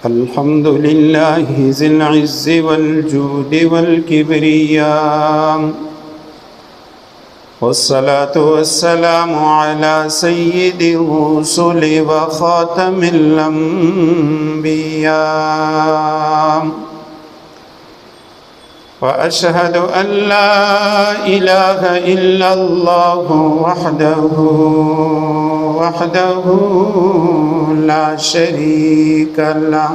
الحمد لله ذي العز والجود والكبرياء، والصلاة والسلام على سيد الرسل وخاتم الأنبياء. وأشهد أن لا إله إلا الله وحده لا شريك له،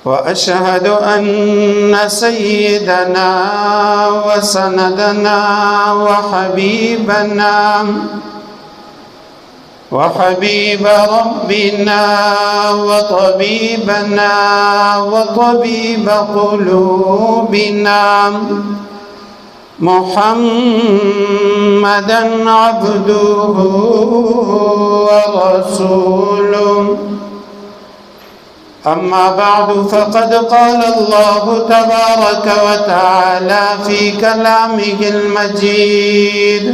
وأشهد أن سيدنا وسندنا وحبيب ربنا وطبيب قلوبنا محمدا عبده ورسوله. أما بعد، فقد قال الله تبارك وتعالى في كلامه المجيد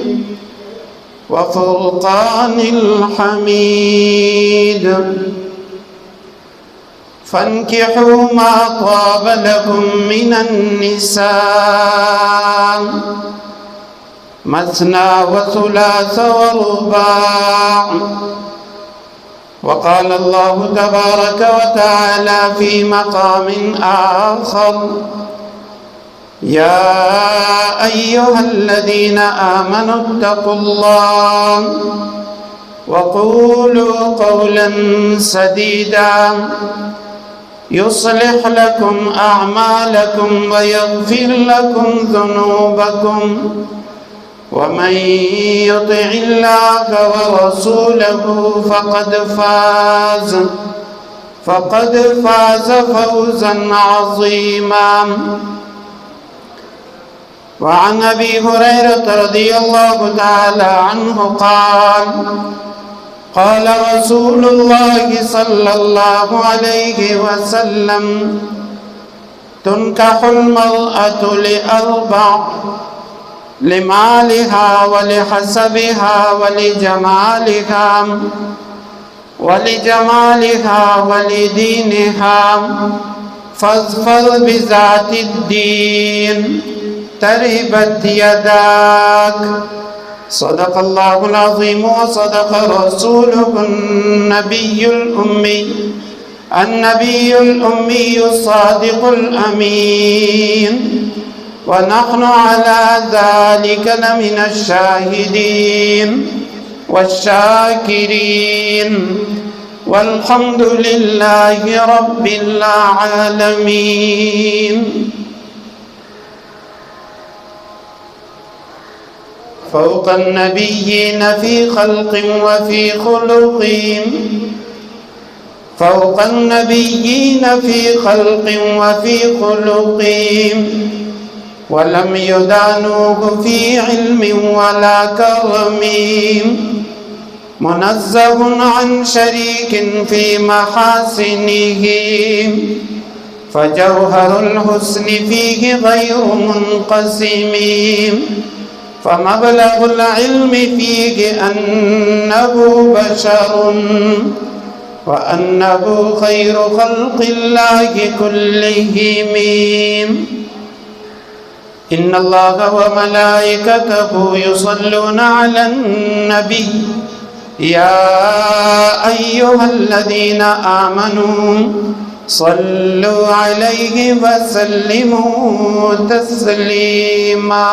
وفرقان الحميد: فانكحوا ما طاب لكم من النساء مثنى وثلاث ورباع. وقال الله تبارك وتعالى في مقام آخر: يا أيها الذين آمنوا اتقوا الله وقولوا قولا سديدا يصلح لكم أعمالكم ويغفر لكم ذنوبكم، ومن يطع الله ورسوله فقد فاز فوزا عظيما. وعن أبي هريرة رضي الله تعالى عنه قال رسول الله صلى الله عليه وسلم: تنكح المرأة لأربع: لمالها ولحسبها ولجمالها ولدينها، فاظفر بذات الدين تربت يداك. صدق الله العظيم وصدق رسوله النبي الأمي الصادق الأمين، ونحن على ذلك لمن الشاهدين والشاكرين، والحمد لله رب العالمين. فوق النبيين في خلق وفي خلق، فوق النبيين في خلق وفي خلق، ولم يدانوه في علم ولا كرم، منزه عن شريك في محاسنه، فجوهر الحسن فيه غير منقسم، فمبلغ العلم فيه أنه بشر، وأنه خير خلق الله كلهم. إن الله وملائكته يصلون على النبي يا أيها الذين آمنوا صلوا عليه وسلموا تسلیما.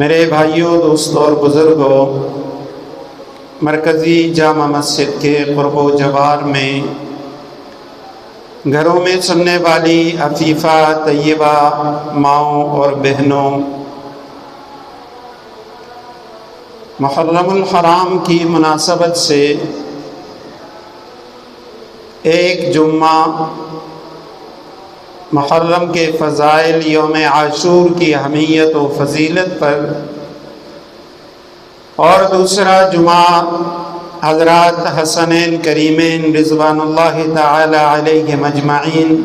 میرے بھائیوں، دوستوں اور بزرگوں، مرکزی جامع مسجد کے قرب و جوار میں گھروں میں سننے والی عفیفہ طیبہ ماؤں اور بہنوں، محرم الحرام کی مناسبت سے ایک جمعہ محرم کے فضائل یوم عاشور کی اہمیت و فضیلت پر، اور دوسرا جمعہ حضرات حسنین کریمین رضوان اللہ تعالی علیہم اجمعین،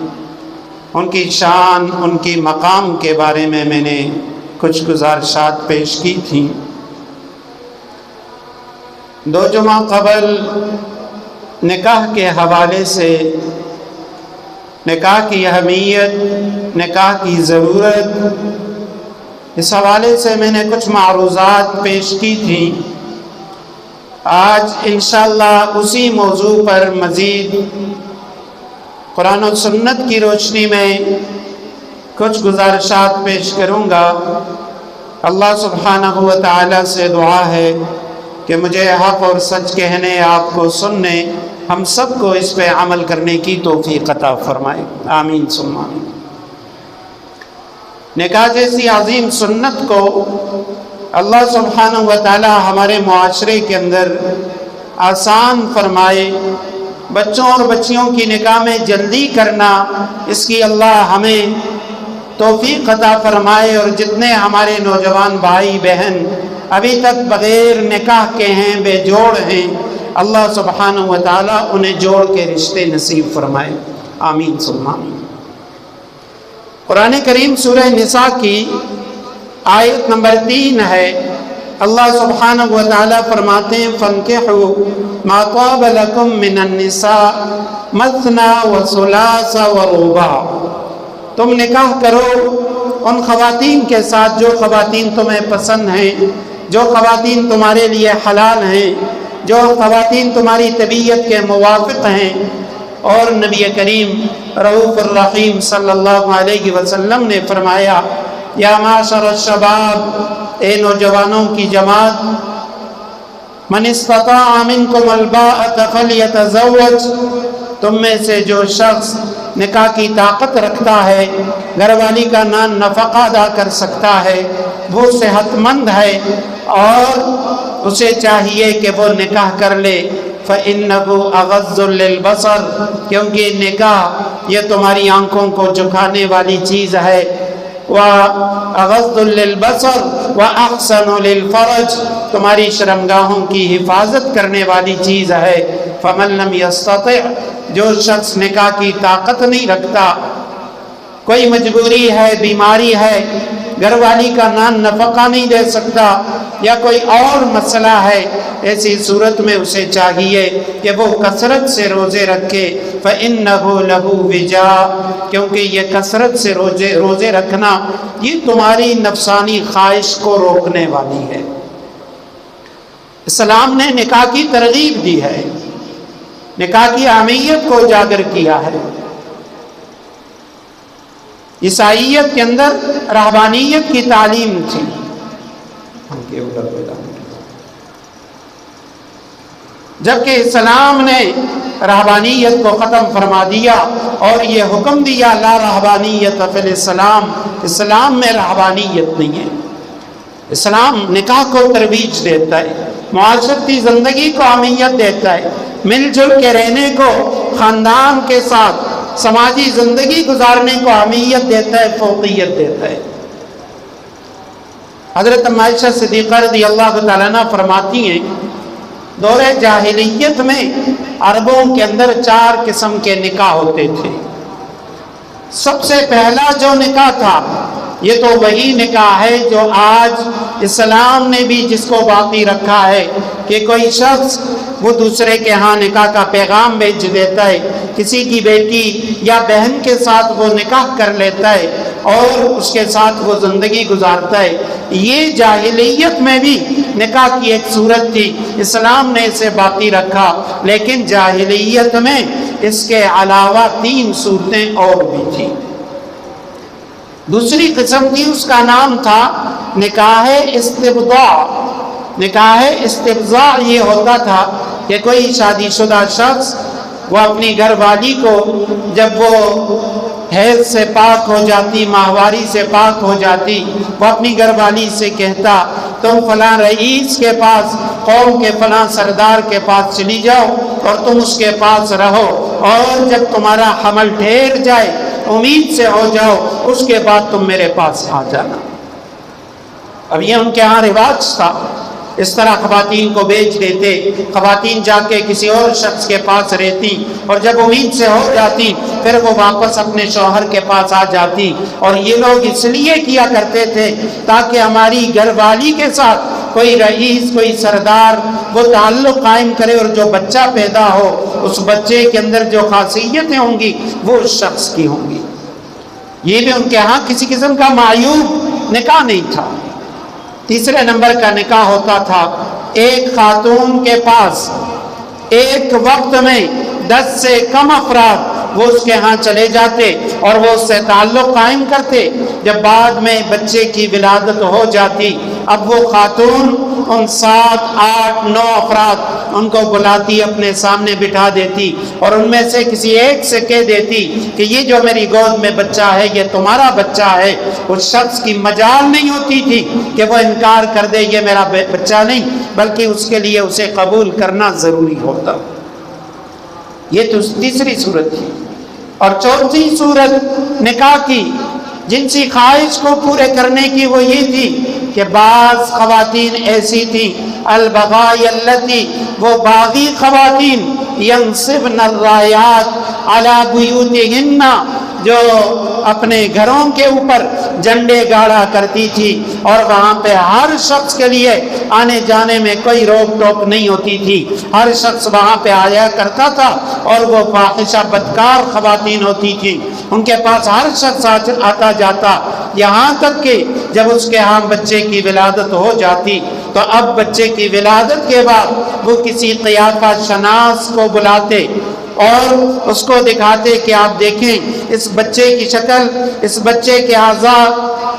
ان کی شان، ان کی مقام کے بارے میں نے کچھ گزارشات پیش کی تھیں۔ 2 جمعہ قبل نکاح کے حوالے سے، نکاح کی اہمیت، نکاح کی ضرورت، اس حوالے سے میں نے کچھ معروضات پیش کی تھی۔ آج انشاءاللہ اسی موضوع پر مزید قرآن و سنت کی روشنی میں کچھ گزارشات پیش کروں گا۔ اللہ سبحانہ و تعالی سے دعا ہے کہ مجھے حق اور سچ کہنے، آپ کو سننے، ہم سب کو اس پہ عمل کرنے کی توفیق عطا فرمائے، آمین ثم آمین۔ نکاح جیسی عظیم سنت کو اللہ سبحانہ و تعالی ہمارے معاشرے کے اندر آسان فرمائے۔ بچوں اور بچیوں کی نکاح میں جلدی کرنا، اس کی اللہ ہمیں توفیق عطا فرمائے، اور جتنے ہمارے نوجوان بھائی بہن ابھی تک بغیر نکاح کے ہیں، بے جوڑ ہیں، اللہ سبحانہ و تعالیٰ انہیں جوڑ کے رشتے نصیب فرمائے، آمین ثم آمین۔ قرآن کریم سورہ نساء کی آیت نمبر 3 ہے۔ اللہ سبحانہ و تعالیٰ فرماتے ہیں فَانْكِحُوا مَا طَابَ لَكُم مِّنَ النِّسَاءِ مَثْنَىٰ وَثُلَاثَ وَرُبَاعَ، تم نکاح کرو ان خواتین کے ساتھ جو خواتین تمہیں پسند ہیں، جو خواتین تمہارے لیے حلال ہیں، جو خواتین تمہاری طبیعت کے موافق ہیں۔ اور نبی کریم رؤوف الرحیم صلی اللہ علیہ وسلم نے فرمایا یا معاشر الشباب، اے نوجوانوں کی جماعت، من استطاع منکم الباءۃ فلیتزوج، تم میں سے جو شخص نکاح کی طاقت رکھتا ہے، گھر والی کا نان نفقہ ادا کر سکتا ہے، وہ صحت مند ہے، اور اسے چاہیے کہ وہ نکاح کر لے، فَإِنَّهُ أَغَضُّ لِلْبَصَرِ، کیونکہ نکاح یہ تمہاری آنکھوں کو جھکانے والی چیز ہے، وَأَغَضُّ لِلْبَصَرِ وَأَحْسَنُ لِلْفَرْجِ، تمہاری شرمگاہوں کی حفاظت کرنے والی چیز ہے۔ فَمَن لَّمْ يَسْتَطِعْ، جو شخص نکاح کی طاقت نہیں رکھتا، کوئی مجبوری ہے، بیماری ہے، گھر والی کا نان نفقہ نہیں دے سکتا، یا کوئی اور مسئلہ ہے، ایسی صورت میں اسے چاہیے کہ وہ کثرت سے روزے رکھے، فَإِنَّهُ لَهُ وِجَاء، کیونکہ یہ کثرت سے روزے رکھنا یہ تمہاری نفسانی خواہش کو روکنے والی ہے۔ اسلام نے نکاح کی ترغیب دی ہے، نکاح کی اہمیت کو اجاگر کیا ہے۔ عیسائیت کے اندر رہبانیت کی تعلیم تھی، جبکہ اسلام نے رہبانیت کو ختم فرما دیا اور یہ حکم دیا لا رہبانیت فی الاسلام، اسلام میں رہبانیت نہیں ہے۔ اسلام نکاح کو ترویج دیتا ہے، معاشرتی زندگی کو اہمیت دیتا ہے، مل جل کے رہنے کو، خاندان کے ساتھ سماجی زندگی گزارنے کو اہمیت دیتا ہے، فوقیت دیتا ہے۔ حضرت عائشہ صدیقہ رضی اللہ تعالیٰ عنہ فرماتی ہیں دور جاہلیت میں عربوں کے اندر 4 قسم کے نکاح ہوتے تھے۔ سب سے پہلا جو نکاح تھا یہ تو وہی نکاح ہے جو آج اسلام نے بھی جس کو باقی رکھا ہے، کہ کوئی شخص وہ دوسرے کے ہاں نکاح کا پیغام بھیج دیتا ہے، کسی کی بیٹی یا بہن کے ساتھ وہ نکاح کر لیتا ہے اور اس کے ساتھ وہ زندگی گزارتا ہے۔ یہ جاہلیت میں بھی نکاح کی ایک صورت تھی، اسلام نے اسے باقی رکھا، لیکن جاہلیت میں اس کے علاوہ 3 صورتیں اور بھی تھیں۔ دوسری قسم تھی، اس کا نام تھا نکاح استبضاع، نکاح استبضاع یہ ہوتا تھا کہ کوئی شادی شدہ شخص وہ اپنی گھر والی کو جب وہ حیض سے پاک ہو جاتی، ماہواری سے پاک ہو جاتی، وہ اپنی گھر والی سے کہتا تم فلاں رئیس کے پاس، قوم کے فلاں سردار کے پاس چلی جاؤ اور تم اس کے پاس رہو، اور جب تمہارا حمل ٹھہر جائے، امید سے ہو جاؤ، اس کے بعد تم میرے پاس آ جانا۔ اب یہ ان کے ہاں رواج تھا، اس طرح خواتین کو بیچ دیتے، خواتین جا کے کسی اور شخص کے پاس رہتی اور جب امید سے ہو جاتی پھر وہ واپس اپنے شوہر کے پاس آ جاتی، اور یہ لوگ اس لیے کیا کرتے تھے تاکہ ہماری گھر والی کے ساتھ کوئی رئیس، کوئی سردار وہ تعلق قائم کرے، اور جو بچہ پیدا ہو اس بچے کے اندر جو خاصیتیں ہوں گی وہ اس شخص کی ہوں گی۔ یہ بھی ان کے ہاں کسی قسم کا معیوب نکاح نہیں تھا۔ تیسرے نمبر کا نکاح ہوتا تھا ایک خاتون کے پاس ایک وقت میں 10 سے کم افراد وہ اس کے ہاں چلے جاتے اور وہ اس سے تعلق قائم کرتے۔ جب بعد میں بچے کی ولادت ہو جاتی اب وہ خاتون ان 7، 8، 9 افراد ان کو بلاتی، اپنے سامنے بٹھا دیتی اور ان میں سے کسی ایک سے کہہ دیتی کہ یہ جو میری گود میں بچہ ہے یہ تمہارا بچہ ہے۔ اس شخص کی مجال نہیں ہوتی تھی کہ وہ انکار کر دے یہ میرا بچہ نہیں، بلکہ اس کے لیے اسے قبول کرنا ضروری ہوتا۔ یہ تو تیسری صورت تھی۔ اور چوتھی صورت نکاح کی جنسی خواہش کو پورے کرنے کی وہ یہ تھی کہ بعض خواتین ایسی تھیں البغائی اللتی، وہ باغی خواتین، ینصبن الرایات علی بیوتہن، جو اپنے گھروں کے اوپر جھنڈے گاڑا کرتی تھی اور وہاں پہ ہر شخص کے لیے آنے جانے میں کوئی روک ٹوک نہیں ہوتی تھی، ہر شخص وہاں پہ آیا کرتا تھا، اور وہ فاحشہ بدکار خواتین ہوتی تھی، ان کے پاس ہر شخص آتا جاتا، یہاں تک کہ جب اس کے ہاں بچے کی ولادت ہو جاتی تو اب بچے کی ولادت کے بعد وہ کسی قیافہ شناس کو بلاتے اور اس کو دکھاتے کہ آپ دیکھیں اس بچے کی شکل، اس بچے کے اعضاء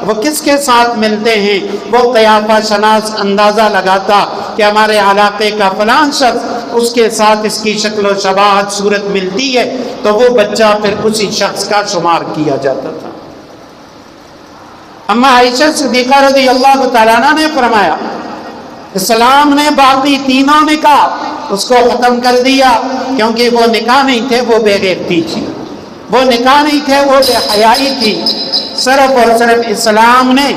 وہ کس کے ساتھ ملتے ہیں۔ وہ قیافہ شناس اندازہ لگاتا کہ ہمارے علاقے کا فلاں شخص اس کے ساتھ اس کی شکل و شباہت صورت ملتی ہے، تو وہ بچہ پھر اسی شخص کا شمار کیا جاتا تھا۔ اما عائشہ صدیقہ رضی اللہ تعالیٰ عنہ نے فرمایا اسلام نے باقی تینوں نکاح اس کو ختم کر دیا، کیونکہ وہ نکاح نہیں تھے، وہ بے غیرتی تھی، وہ نکاح نہیں تھے، وہ بے حیائی تھی۔ صرف اور صرف اسلام نے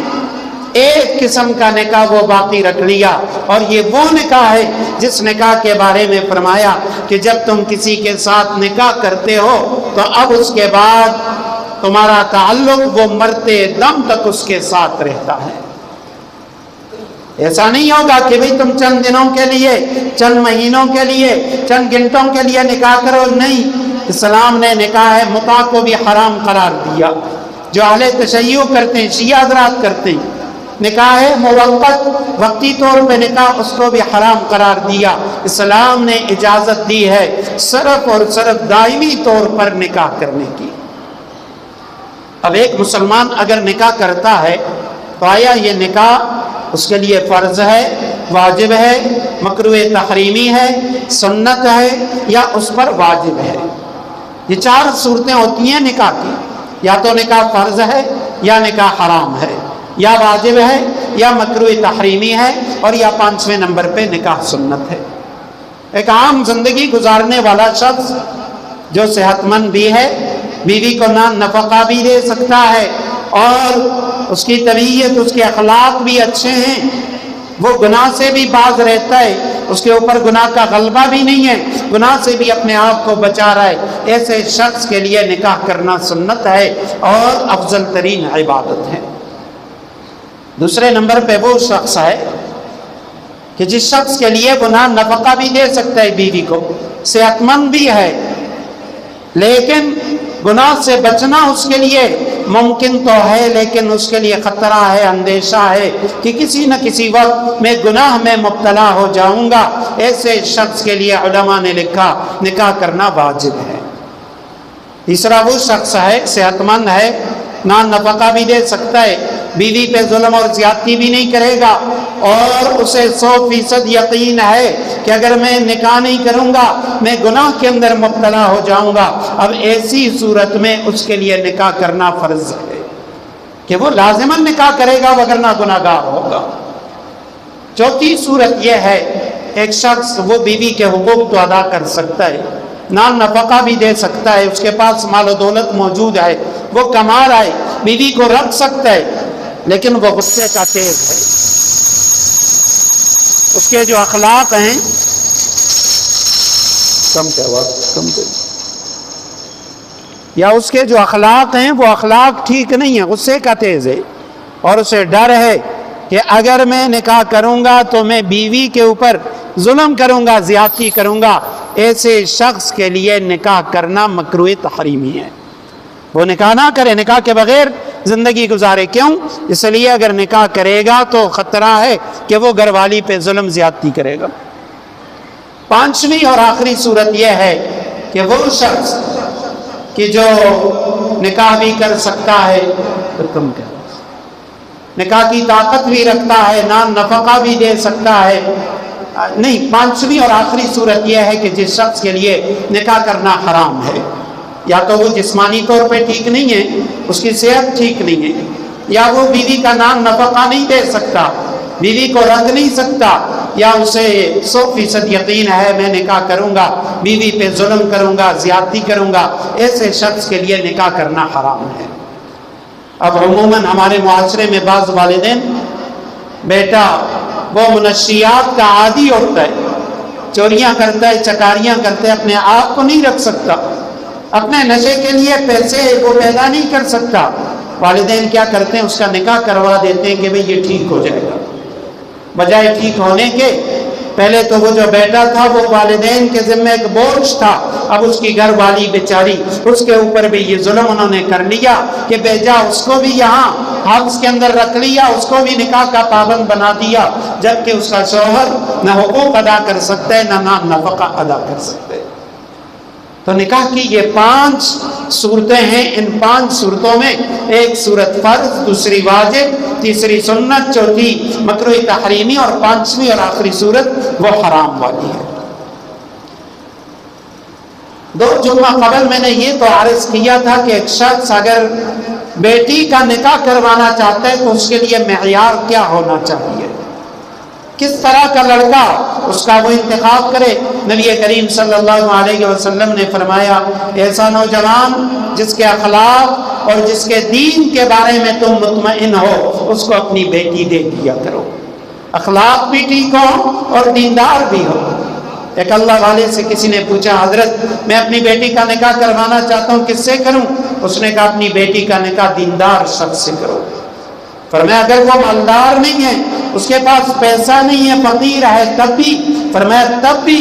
ایک قسم کا نکاح وہ باقی رکھ لیا، اور یہ وہ نکاح ہے جس نکاح کے بارے میں فرمایا کہ جب تم کسی کے ساتھ نکاح کرتے ہو تو اب اس کے بعد تمہارا تعلق وہ مرتے دم تک اس کے ساتھ رہتا ہے۔ ایسا نہیں ہوگا کہ بھئی تم چند دنوں کے لیے، چند مہینوں کے لیے، چند گھنٹوں کے لیے نکاح کرو، نہیں۔ اسلام نے نکاح متع کو بھی حرام قرار دیا۔ جو اہل تشیع کرتے ہیں، شیعہ حضرات کرتے ہیں، نکاح موقت وقتی طور پہ نکاح اس کو بھی حرام قرار دیا۔ اسلام نے اجازت دی ہے صرف اور صرف دائمی طور پر نکاح کرنے کی۔ اب ایک مسلمان اگر نکاح کرتا ہے تو آیا یہ نکاح اس کے لیے فرض ہے، واجب ہے، مکروہ تحریمی ہے، سنت ہے، یا اس پر واجب ہے؟ یہ 4 صورتیں ہوتی ہیں نکاح کی، یا تو نکاح فرض ہے، یا نکاح حرام ہے، یا واجب ہے، یا مکروہ تحریمی ہے، اور یا 5ویں نمبر پہ نکاح سنت ہے۔ ایک عام زندگی گزارنے والا شخص جو صحت مند بھی ہے، بیوی کو نفقہ بھی دے سکتا ہے، اور اس کی طبیعت، اس کے اخلاق بھی اچھے ہیں، وہ گناہ سے بھی باز رہتا ہے، اس کے اوپر گناہ کا غلبہ بھی نہیں ہے، گناہ سے بھی اپنے آپ کو بچا رہا ہے، ایسے شخص کے لیے نکاح کرنا سنت ہے اور افضل ترین عبادت ہے۔ دوسرے نمبر پہ وہ شخص ہے کہ جس شخص کے لیے گناہ نفقہ بھی دے سکتا ہے بیوی کو، صحت مند بھی ہے، لیکن گناہ سے بچنا اس کے لیے ممکن تو ہے، لیکن اس کے لیے خطرہ ہے، اندیشہ ہے کہ کسی نہ کسی وقت میں گناہ میں مبتلا ہو جاؤں گا۔ ایسے شخص کے لیے علماء نے لکھا نکاح کرنا واجب ہے۔ تیسرا وہ شخص ہے صحت مند ہے، نفقہ بھی دے سکتا ہے، بیوی پہ ظلم اور زیادتی بھی نہیں کرے گا، اور اسے 100% یقین ہے کہ اگر میں نکاح نہیں کروں گا میں گناہ کے اندر مبتلا ہو جاؤں گا، اب ایسی صورت میں اس کے لیے نکاح کرنا فرض ہے کہ وہ لازماً نکاح کرے گا وگرنہ گناہگار ہوگا۔ چوتھی صورت یہ ہے ایک شخص وہ بیوی کے حقوق تو ادا کر سکتا ہے، نان نفقہ بھی دے سکتا ہے، اس کے پاس مال و دولت موجود ہے، وہ کما رہا ہے، بیوی کو رکھ سکتا ہے، لیکن وہ غصے کا تیز ہے، اس کے جو اخلاق ہیں یا اس کے جو اخلاق ہیں وہ اخلاق ٹھیک نہیں ہے، غصے کا تیز ہے، اور اسے ڈر ہے کہ اگر میں نکاح کروں گا تو میں بیوی کے اوپر ظلم کروں گا، زیادتی کروں گا، ایسے شخص کے لیے نکاح کرنا مکروہ تحریمی ہے، وہ نکاح نہ کرے، نکاح کے بغیر زندگی گزارے۔ کیوں؟ اس لیے اگر نکاح کرے گا تو خطرہ ہے کہ وہ گھر والی پہ ظلم زیادتی کرے گا۔ پانچویں اور آخری صورت یہ ہے کہ وہ شخص کہ جو نکاح بھی کر سکتا ہے، نکاح کی طاقت بھی رکھتا ہے، نان نفقہ بھی دے سکتا ہے، نہیں، پانچویں اور آخری صورت یہ ہے کہ جس شخص کے لیے نکاح کرنا حرام ہے، یا تو وہ جسمانی طور پہ ٹھیک نہیں ہے، اس کی صحت ٹھیک نہیں ہے، یا وہ بیوی کا نان نفقہ نہیں دے سکتا، بیوی کو رکھ نہیں سکتا، یا اسے 100% یقین ہے میں نکاح کروں گا بیوی پہ ظلم کروں گا، زیادتی کروں گا، ایسے شخص کے لیے نکاح کرنا حرام ہے۔ اب عموماً ہمارے معاشرے میں بعض والدین بیٹا وہ منشیات کا عادی ہوتا ہے، چوریاں کرتا ہے، چکاریاں کرتا ہے، اپنے آپ کو نہیں رکھ سکتا، اپنے نشے کے لیے پیسے وہ پیدا نہیں کر سکتا، والدین کیا کرتے ہیں اس کا نکاح کروا دیتے ہیں کہ بھئی یہ ٹھیک ہو جائے گا، بجائے ٹھیک ہونے کے پہلے تو وہ جو بیٹا تھا وہ والدین کے ذمہ ایک بوجھ تھا، اب اس کی گھر والی بیچاری اس کے اوپر بھی یہ ظلم انہوں نے کر لیا کہ بیجا اس کو بھی یہاں حبس کے اندر رکھ لیا، اس کو بھی نکاح کا پابند بنا دیا، جبکہ اس کا شوہر نہ حقوق ادا کر سکتا ہے نہ نفقہ ادا کر سکتے۔ تو نکاح کی یہ 5 صورتیں ہیں، ان 5 صورتوں میں ایک صورت فرض، دوسری واجب، تیسری سنت، چوتھی مکروہ تحریمی، اور 5ویں اور آخری صورت وہ حرام والی ہے۔ 2 جمعہ قبل میں نے یہ تو عرض کیا تھا کہ ایک شخص اگر بیٹی کا نکاح کروانا چاہتا ہے تو اس کے لیے معیار کیا ہونا چاہیے، کس طرح کا لڑکا اس کا وہ انتخاب کرے۔ نبی کریم صلی اللہ علیہ وسلم نے فرمایا ایسا نوجوان جس کے اخلاق اور جس کے دین کے بارے میں تم مطمئن ہو اس کو اپنی بیٹی دے دیا کرو، اخلاق بھی ٹھیک ہو اور دیندار بھی ہو۔ ایک اللہ والے سے کسی نے پوچھا حضرت میں اپنی بیٹی کا نکاح کروانا چاہتا ہوں کس سے کروں؟ اس نے کہا اپنی بیٹی کا نکاح دیندار شخص سے کرو۔ فرمایا اگر وہ مالدار نہیں ہے، اس کے پاس پیسہ نہیں ہے، فقیر ہے، تب بھی؟ فرمایا تب بھی۔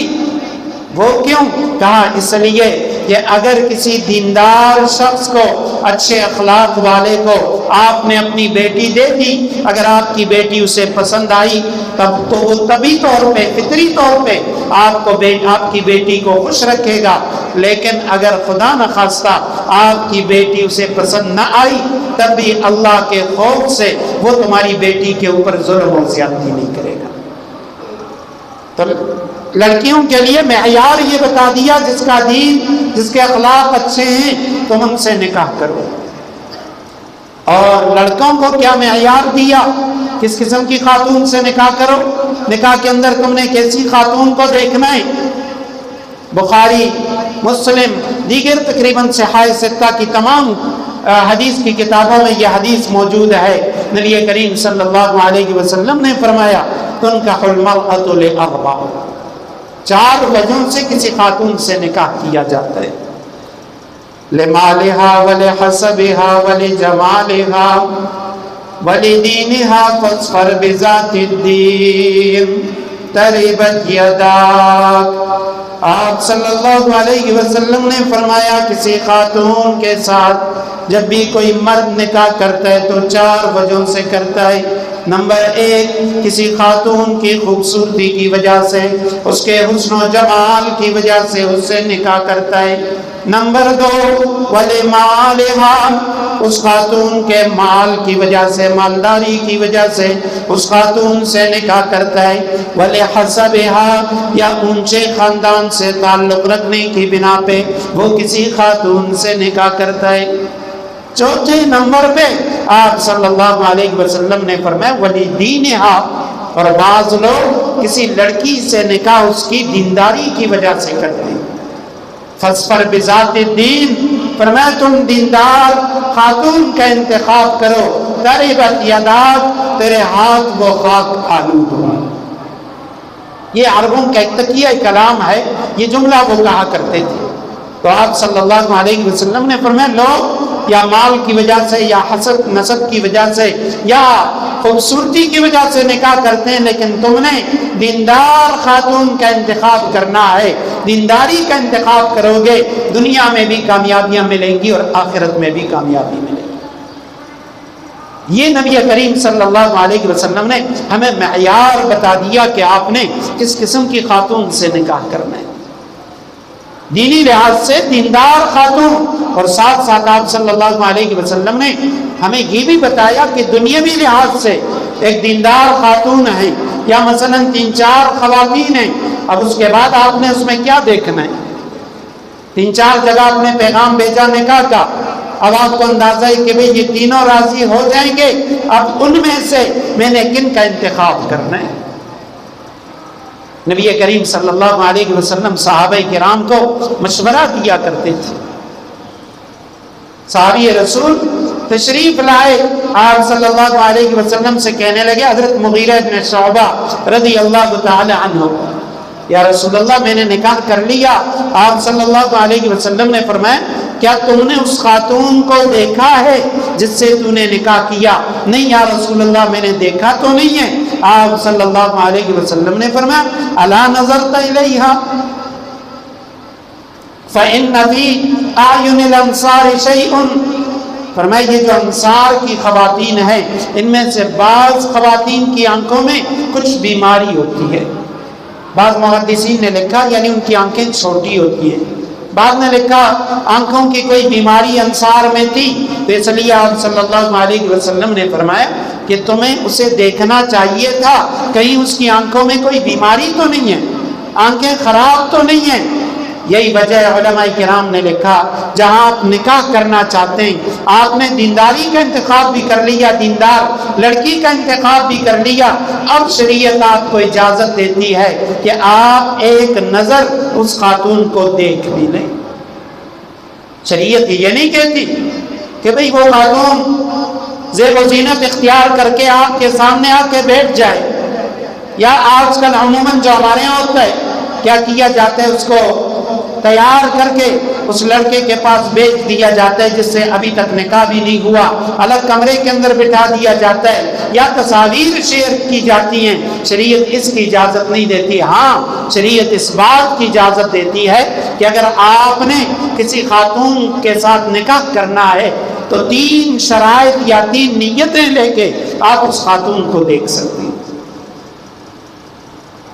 وہ کیوں؟ کہا اس لیے کہ اگر کسی دیندار شخص کو، اچھے اخلاق والے کو آپ نے اپنی بیٹی دے دی، اگر آپ کی بیٹی اسے پسند آئی تب تو وہ طبی طور پہ، فطری طور پہ آپ کی بیٹی کو خوش رکھے گا، لیکن اگر خدا نخواستہ آپ کی بیٹی اسے پسند نہ آئی تب بھی اللہ کے خوف سے وہ تمہاری بیٹی کے اوپر ظلم اور زیادتی نہیں کرے گا۔ تو لڑکیوں کے لیے معیار یہ بتا دیا جس کا دین، جس کے اخلاق اچھے ہیں تم ان سے نکاح کرو، اور لڑکوں کو کیا معیار دیا، کس قسم کی خاتون سے نکاح کرو، نکاح کے اندر تم نے کیسی خاتون کو دیکھنا ہے۔ بخاری، مسلم، دیگر تقریباً صحاح ستہ کی تمام حدیث کی کتابوں میں یہ حدیث موجود ہے۔ نبی کریم صلی اللہ علیہ وسلم نے فرمایا تنکح المرأة لأربع، 4 وجہوں سے کسی خاتون سے نکاح کیا جاتا ہے، لمالها ولحسبها ولجمالها ولدینها فاظفر بذات الدین تربت یداک۔ آپ صلی اللہ علیہ وسلم نے فرمایا کسی خاتون کے ساتھ جب بھی کوئی مرد نکاح کرتا ہے تو 4 وجہوں سے کرتا ہے، نمبر 1 کسی خاتون کی خوبصورتی کی وجہ سے، اس کے حسن و جمال کی وجہ سے اس سے نکاح کرتا ہے۔ نمبر 2 وَلِمَالِهَا، اس خاتون کے مال کی وجہ سے، مالداری کی وجہ سے اس خاتون سے نکاح کرتا ہے۔ وَلِحَسَبِهَا، یا اونچے خاندان سے تعلق رکھنے کی بنا پہ وہ کسی خاتون سے نکاح کرتا ہے۔ چوتھے نمبر پہ آپ صلی اللہ علیہ وسلم نے فرمایا وَلِدِينِهَا، اور بعض لوگ کسی لڑکی سے نکاح اس کی دینداری کی وجہ سے کرتے ہیں۔ فَاصْفَرْ بِذَاتِ الدِّينِ، فرمایا تم دیندار خاتون کا انتخاب کرو، تَرِبَتْ يَدَاكَ، تیرے ہاتھ وہ خاک آلود ہو۔ یہ عربوں کا ایک تکیہ کلام ہے، یہ جملہ وہ کہا کرتے تھے۔ تو آپ صلی اللہ علیہ وسلم نے فرمایا لوگ یا مال کی وجہ سے یا حسب نسب کی وجہ سے یا خوبصورتی کی وجہ سے نکاح کرتے ہیں، لیکن تم نے دیندار خاتون کا انتخاب کرنا ہے، دینداری کا انتخاب کرو گے، دنیا میں بھی کامیابیاں ملیں گی اور آخرت میں بھی کامیابی ملے گی۔ یہ نبی کریم صلی اللہ علیہ وسلم نے ہمیں معیار بتا دیا کہ آپ نے کس قسم کی خاتون سے نکاح کرنا ہے، دینی لحاظ سے دیندار خاتون، اور ساتھ ساتھ آپ صلی اللہ علیہ وسلم نے ہمیں یہ بھی بتایا کہ دنیاوی لحاظ سے ایک دیندار خاتون ہے یا مثلا 3-4 خواتین ہیں، اب اس کے بعد آپ نے اس میں کیا دیکھنا ہے؟ 3-4 جگہ آپ نے پیغام بھیجا نکاح کا، اب آپ کو اندازہ ہے کہ بھئی یہ تینوں راضی ہو جائیں گے، اب ان میں سے میں نے کن کا انتخاب کرنا ہے؟ نبی کریم صلی اللہ علیہ وسلم صحابہ کرام کو مشورہ دیا کرتے تھے۔ صحابی رسول تشریف لائے، آپ صلی اللہ علیہ وسلم سے کہنے لگے، حضرت مغیرہ بن شعبہ رضی اللہ تعالی عنہ، یا رسول اللہ میں نے نکاح کر لیا۔ آپ صلی اللہ علیہ وسلم نے فرمایا کیا تم نے اس خاتون کو دیکھا ہے جس سے تو نے نکاح کیا؟ نہیں یا رسول اللہ میں نے دیکھا تو نہیں ہے۔ آپ صلی اللہ علیہ وسلم نے فرمایا الا نظرت الیہا فإن فی اعین الانصار شیء، فرمایا یہ جو انصار کی خواتین ہیں ان میں سے بعض خواتین کی آنکھوں میں کچھ بیماری ہوتی ہے۔ بعض محدثین نے لکھا یعنی ان کی آنکھیں چھوٹی ہوتی ہیں، بعد نے لکھا آنکھوں کی کوئی بیماری انصار میں تھی، تو اس لیے آپ صلی اللہ علیہ وسلم نے فرمایا کہ تمہیں اسے دیکھنا چاہیے تھا، کہیں اس کی آنکھوں میں کوئی بیماری تو نہیں ہے، آنکھیں خراب تو نہیں ہیں۔ یہی وجہ علماء کرام نے لکھا جہاں آپ نکاح کرنا چاہتے ہیں، آپ نے دینداری کا انتخاب بھی کر لیا، دیندار لڑکی کا انتخاب بھی کر لیا، اب شریعت آپ کو اجازت دیتی ہے کہ آپ ایک نظر اس خاتون کو دیکھ بھی لیں۔ شریعت یہ نہیں کہتی کہ بھئی وہ خاتون زیب و زینت اختیار کر کے آپ کے سامنے آ کے بیٹھ جائے، یا آج کل عموماً جو ہمارے یہاں ہوتا ہے کیا کیا جاتا ہے، اس کو تیار کر کے اس لڑکے کے پاس بیچ دیا جاتا ہے جس سے ابھی تک نکاح بھی نہیں ہوا، الگ کمرے کے اندر بٹھا دیا جاتا ہے، یا تصاویر شیئر کی جاتی ہیں۔ شریعت اس کی اجازت نہیں دیتی۔ ہاں شریعت اس بات کی اجازت دیتی ہے کہ اگر آپ نے کسی خاتون کے ساتھ نکاح کرنا ہے تو 3 شرائط یا 3 نیتیں لے کے آپ اس خاتون کو دیکھ سکتے ہیں۔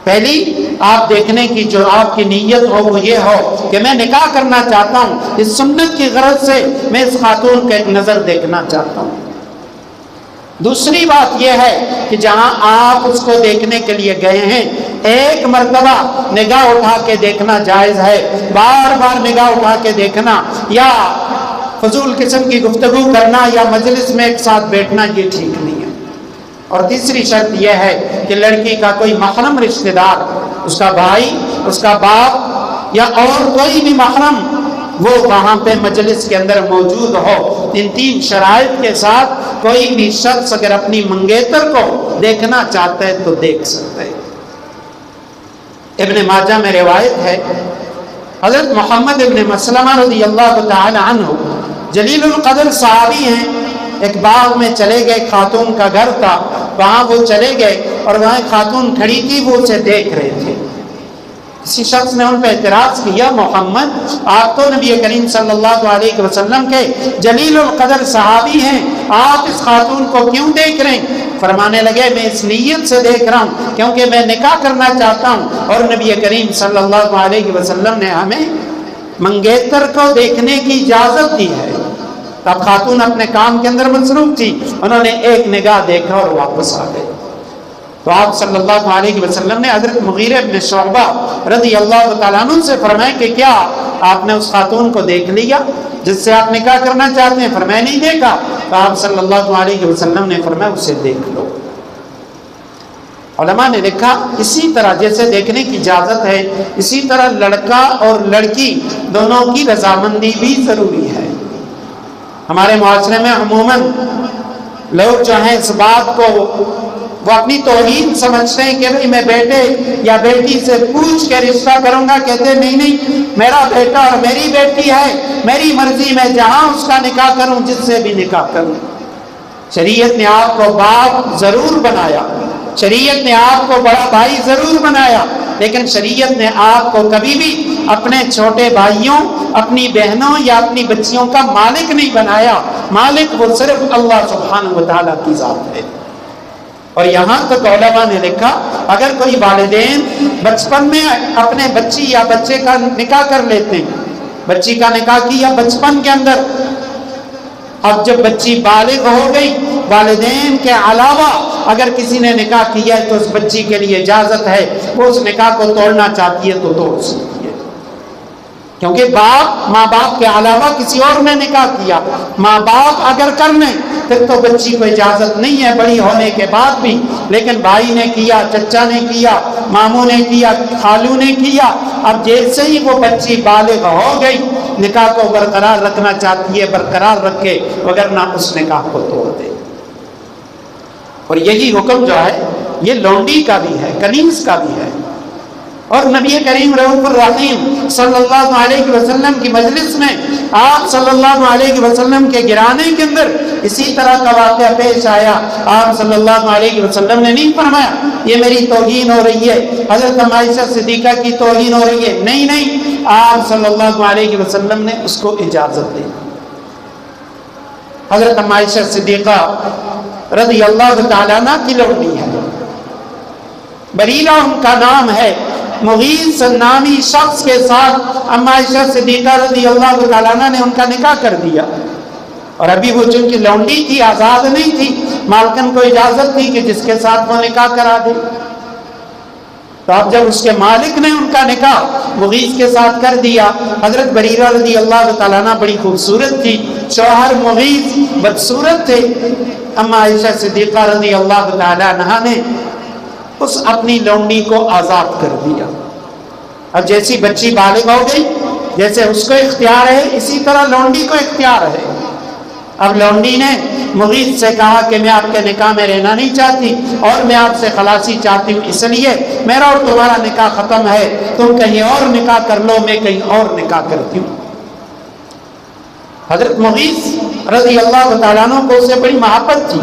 پہلی آپ دیکھنے کی جو آپ کی نیت ہو وہ یہ ہو کہ میں نکاح کرنا چاہتا ہوں، اس سنت کی غرض سے میں اس خاتون کا ایک نظر دیکھنا چاہتا ہوں۔ دوسری بات یہ ہے کہ جہاں آپ اس کو دیکھنے کے لیے گئے ہیں ایک مرتبہ نگاہ اٹھا کے دیکھنا جائز ہے، بار بار نگاہ اٹھا کے دیکھنا یا فضول قسم کی گفتگو کرنا یا مجلس میں ایک ساتھ بیٹھنا یہ ٹھیک نہیں ہے۔ اور تیسری شرط یہ ہے کہ لڑکی کا کوئی محرم رشتہ دار، اس کا بھائی، اس کا باپ یا اور کوئی بھی محرم وہ وہاں پہ مجلس کے اندر موجود ہو۔ ان 3 شرائط کے ساتھ کوئی بھی شخص اگر اپنی منگیتر کو دیکھنا چاہتا ہے تو دیکھ سکتا ہے۔ ابن ماجہ میں روایت ہے حضرت محمد ابن مسلمہ رضی اللہ تعالی عنہ جلیل القدر صحابی ہیں، ایک باغ میں چلے گئے، خاتون کا گھر تھا، وہاں وہ چلے گئے اور وہاں خاتون کھڑی تھی، وہ اسے دیکھ رہے تھے۔ کسی شخص نے ان پہ اعتراض کیا، محمد آپ تو نبی کریم صلی اللہ علیہ وسلم کے جلیل القدر صحابی ہیں، آپ اس خاتون کو کیوں دیکھ رہے ہیں؟ فرمانے لگے میں اس نیت سے دیکھ رہا ہوں کیونکہ میں نکاح کرنا چاہتا ہوں، اور نبی کریم صلی اللہ علیہ وسلم نے ہمیں منگیتر کو دیکھنے کی اجازت دی ہے۔ اب خاتون اپنے کام کے اندر مصروف تھی، انہوں نے ایک نگاہ دیکھا اور واپس آ گئے۔ تو آپ صلی اللہ علیہ وسلم نے حضرت مغیرہ بن شعبہ رضی اللہ تعالیٰ عنہ سے فرمایا کہ کیا آپ نے اس خاتون کو دیکھ لیا جس سے آپ نکاح کرنا چاہتے ہیں؟ فرمایا نہیں دیکھا۔ تو آپ صلی اللہ علیہ وسلم نے فرمایا اسے دیکھ لو۔ علماء نے لکھا اسی طرح جیسے دیکھنے کی اجازت ہے، اسی طرح لڑکا اور لڑکی دونوں کی رضامندی بھی ضروری ہے۔ ہمارے معاشرے میں عموماً لوگ جو ہیں اس بات کو وہ اپنی توہین سمجھتے ہیں کہ بھئی میں بیٹے یا بیٹی سے پوچھ کے رشتہ کروں گا، کہتے ہیں نہیں نہیں، میرا بیٹا اور میری بیٹی ہے، میری مرضی، میں جہاں اس کا نکاح کروں، جس سے بھی نکاح کروں۔ شریعت نے آپ کو باپ ضرور بنایا، شریعت نے آپ کو بڑا بھائی ضرور بنایا، لیکن شریعت نے آپ کو کبھی بھی اپنے چھوٹے بھائیوں، اپنی بہنوں یا اپنی بچیوں کا مالک نہیں بنایا۔ مالک وہ صرف اللہ سبحانہ و تعالیٰ کی ذات ہے۔ اور یہاں تک علماء نے لکھا اگر کوئی والدین بچپن میں اپنے بچی یا بچے کا نکاح کر لیتے ہیں، بچی کا نکاح کیا بچپن کے اندر، اب جب بچی بالغ ہو گئی، والدین کے علاوہ اگر کسی نے نکاح کیا ہے تو اس بچی کے لیے اجازت ہے، وہ اس نکاح کو توڑنا چاہتی ہے تو توڑ سکتی ہے، کیونکہ ماں باپ کے علاوہ کسی اور نے نکاح کیا۔ ماں باپ اگر کر لیں پھر تو بچی کو اجازت نہیں ہے بڑی ہونے کے بعد بھی، لیکن بھائی نے کیا، چچا نے کیا، ماموں نے کیا، خالو نے کیا، اب جیسے ہی وہ بچی بالغ ہو گئی نکاح کو برقرار رکھنا چاہتی ہے، برقرار رکھے، وگرنہ اس نکاح کو توڑ دے۔ اور یہی حکم جو ہے یہ لونڈی کا بھی ہے، کنیز کا بھی ہے۔ اور نبی کریم رؤوف الرحیم صلی اللہ علیہ وسلم کی مجلس میں آپ صلی اللہ علیہ وسلم کے گرانے کے اندر اسی طرح کا واقعہ پیش آیا۔ آپ صلی اللہ علیہ وسلم نے نہیں فرمایا یہ میری توہین ہو رہی ہے، حضرت عائشہ صدیقہ کی توہین ہو رہی ہے، نہیں نہیں، آپ صلی اللہ علیہ وسلم نے اس کو اجازت دی۔ حضرت عائشہ صدیقہ رضی اللہ تعالیٰ عنہ کی لونڈی ہے، بریرہ ان کا نام ہے، مغیث نامی شخص کے ساتھ اما عائشہ صدیقہ رضی اللہ تعالیٰ عنہ نے ان کا نکاح کر دیا، اور ابھی وہ چونکہ لونڈی تھی، آزاد نہیں تھی، مالکن کو اجازت تھی کہ جس کے ساتھ وہ نکاح کرا دے۔ تو اب جب اس کے مالک نے ان کا نکاح مغیث کے ساتھ کر دیا، حضرت بریرہ رضی اللہ تعالیٰ عنہ بڑی خوبصورت تھی، شوہر مغیث بدصورت تھے، اما عائشہ صدیقہ رضی اللہ تعالیٰ عنہ نے اس اپنی لونڈی کو آزاد کر دیا۔ اب جیسی بچی بالغ ہو گئی، جیسے اس کو اختیار ہے اسی طرح لونڈی کو اختیار ہے۔ اب لونڈی نے مغیث سے کہا کہ میں آپ کے نکاح میں رہنا نہیں چاہتی اور میں آپ سے خلاصی چاہتی ہوں، اس لیے میرا اور تمہارا نکاح ختم ہے، تم کہیں اور نکاح کر لو، میں کہیں اور نکاح کرتی ہوں۔ حضرت مغیث رضی اللہ تعالیٰ عنہ کو اسے بڑی محبت تھی،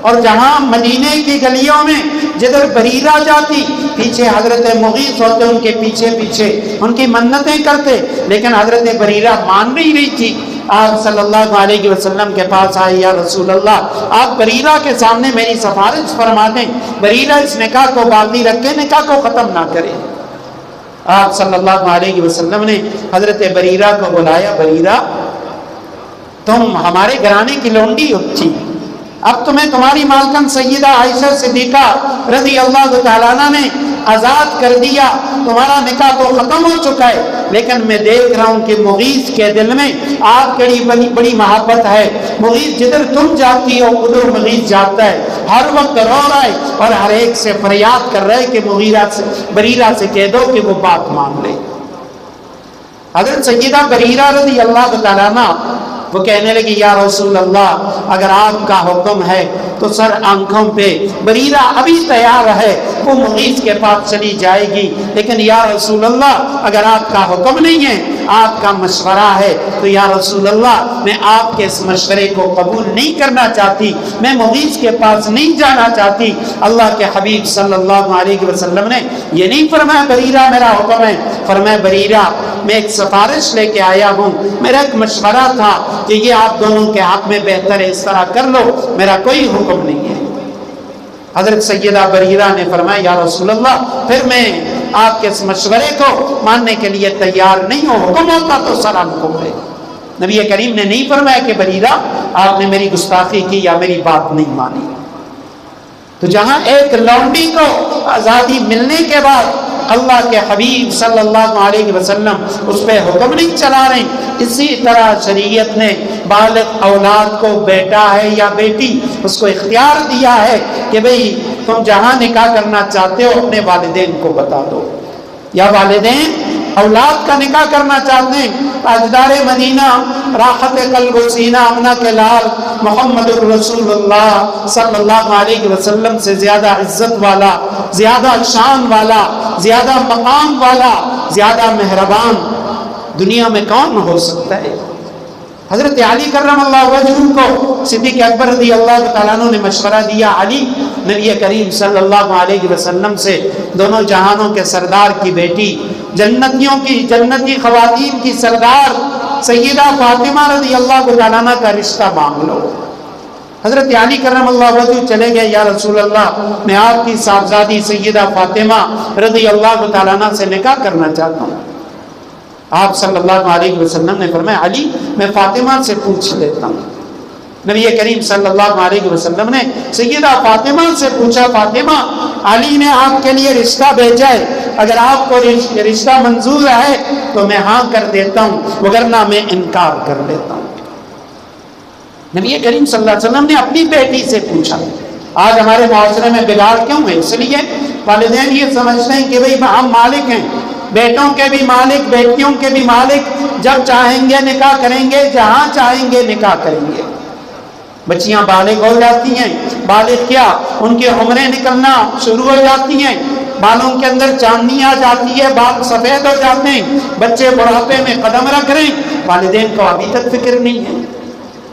اور جہاں مدینے کی گلیوں میں جدھر بریرہ جاتی پیچھے حضرت مغیث ہوتے، ان کے پیچھے پیچھے ان کی منتیں کرتے، لیکن حضرت بریرہ مان نہیں رہی تھی۔ آپ صلی اللہ علیہ وسلم کے پاس آئے، یا رسول اللہ آپ بریرہ کے سامنے میری سفارش فرما دیں، بریرہ اس نکاح کو باقی رکھے، نکاح کو ختم نہ کرے۔ آپ صلی اللہ علیہ وسلم نے حضرت بریرہ کو بلایا، بریرہ تم ہمارے گھرانے کی لونڈی تھی، اب تمہیں تمہاری مالکن سیدہ عائشہ صدیقہ رضی اللہ تعالیٰ عنہ نے آزاد کر دیا، تمہارا نکاح تو ختم ہو چکا ہے، لیکن میں دیکھ رہا ہوں کہ مغیث کے دل میں آپ کی بڑی محبت ہے، مغیث جدھر تم جاتی ہو ادھر مغیث جاتا ہے، ہر وقت رو رہا ہے اور ہر ایک سے فریاد کر رہا ہے کہ بریرہ سے کہہ دو کہ وہ بات مان لے۔ حضرت سیدہ بریرہ رضی اللہ تعالیٰ عنہ وہ کہنے لگی یا رسول اللہ اگر آپ کا حکم ہے تو سر آنکھوں پہ بریرہ ابھی تیار ہے، وہ مغیث کے پاس چلی جائے گی، لیکن یا رسول اللہ اگر آپ کا حکم نہیں ہے آپ کا مشورہ ہے تو یا رسول اللہ میں آپ کے اس مشورے کو قبول نہیں کرنا چاہتی، میں مغیث کے پاس نہیں جانا چاہتی۔ اللہ کے حبیب صلی اللہ علیہ وسلم نے یہ نہیں فرمایا بریرہ میرا حکم ہے، فرمایا بریرہ میں ایک سفارش لے کے آیا ہوں، میرا ایک مشورہ تھا کہ یہ آپ دونوں کے حق میں بہتر ہے، اس طرح کر لو، میرا کوئی حکم نہیں ہے۔ حضرت سیدہ بریرہ نے فرمایا یا رسول اللہ پھر میں آپ کے اس مشورے کو ماننے کے لیے تیار نہیں ہوں، حکم ہوتا تو سارا حکم ہے۔ نبی کریم نے نہیں فرمایا کہ بریرہ آپ نے میری گستاخی کی یا میری بات نہیں مانی۔ تو جہاں ایک لونڈی کو آزادی ملنے کے بعد اللہ کے حبیب صلی اللہ علیہ وسلم اس پہ حکم نہیں چلا رہے، اسی طرح شریعت نے بالغ اولاد کو بیٹا ہے یا بیٹی اس کو اختیار دیا ہے کہ بھئی تم جہاں نکاح کرنا چاہتے ہو اپنے والدین کو بتا دو، یا والدین اولاد کا نکاح کرنا چاہتے ہیں، تاجدار مدینہ راحت قلب و سینہ امنہ کے لال محمد الرسول اللہ صلی اللہ علیہ وسلم سے زیادہ عزت والا، زیادہ شان والا، زیادہ مقام والا، زیادہ مہربان دنیا میں کون ہو سکتا ہے؟ حضرت علی کرم اللہ وجہہ کو صدیق اکبر رضی اللہ تعالیٰ عنہ نے مشورہ دیا، علی نبی کریم صلی اللہ علیہ وسلم سے دونوں جہانوں کے سردار کی بیٹی، جنتیوں کی جنتی خواتین کی سردار سیدہ فاطمہ رضی اللہ تعالیٰ عنہ کا رشتہ مانگ لو۔ حضرت علی کرم اللہ وجہہ چلے گئے، یا رسول اللہ میں آپ کی صاحبزادی سیدہ فاطمہ رضی اللہ تعالیٰ عنہ سے نکاح کرنا چاہتا ہوں۔ آپ صلی اللہ علیہ وسلم نے فرمایا علی میں فاطمہ سے پوچھ لیتا ہوں۔ نبی کریم صلی اللہ علیہ وسلم نے سیدہ فاطمہ سے پوچھا، فاطمہ علی نے آپ کے لیے رشتہ بھیجا ہے، اگر آپ کو رشتہ منظور ہے تو میں ہاں کر دیتا ہوں، وگرنہ میں انکار کر دیتا ہوں۔ نبی کریم صلی اللہ علیہ وسلم نے اپنی بیٹی سے پوچھا۔ آج ہمارے معاشرے میں بگاڑ کیوں ہے؟ اس لیے والدین یہ سمجھتے ہیں کہ بھئی ہم مالک ہیں، بیٹوں کے بھی مالک، بیٹیوں کے بھی مالک، جب چاہیں گے نکاح کریں گے، جہاں چاہیں گے نکاح کریں گے۔ بچیاں بالغ ہو جاتی ہیں، بالغ کیا ان کی عمریں نکلنا شروع ہو جاتی ہیں، بالوں کے اندر چاندنی آ جاتی ہے، بال سفید ہو جاتے ہیں، بچے بڑھاپے میں قدم رکھ رہے ہیں، والدین کو ابھی تک فکر نہیں ہے۔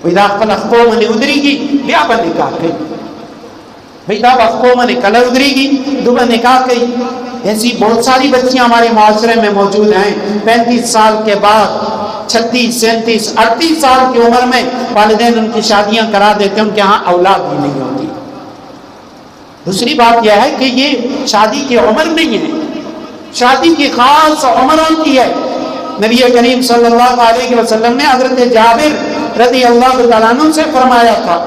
وَإِذَا خَلَقْتُمْ مَنِ اُدْرِگِ بیا پر نکاح کئی، وَإِذَا بَخْتُمْ مَنِ کَلَ اُدْرِگِ دوبارہ نکاح کئی۔ ایسی بہت ساری بچیاں ہمارے معاشرے میں موجود ہیں، 35 سال کے بعد 36 37 38 سال کی عمر میں والدین ان کی شادیاں کرا دیتے ہیں، ان کے ہاں اولاد بھی نہیں ہوتی۔ دوسری بات یہ ہے کہ یہ شادی کی عمر نہیں ہے، شادی کی خاص عمر ہوتی ہے۔ نبی کریم صلی اللہ علیہ وسلم نے حضرت جابر رضی اللہ تعالیٰ عنہ سے فرمایا تھا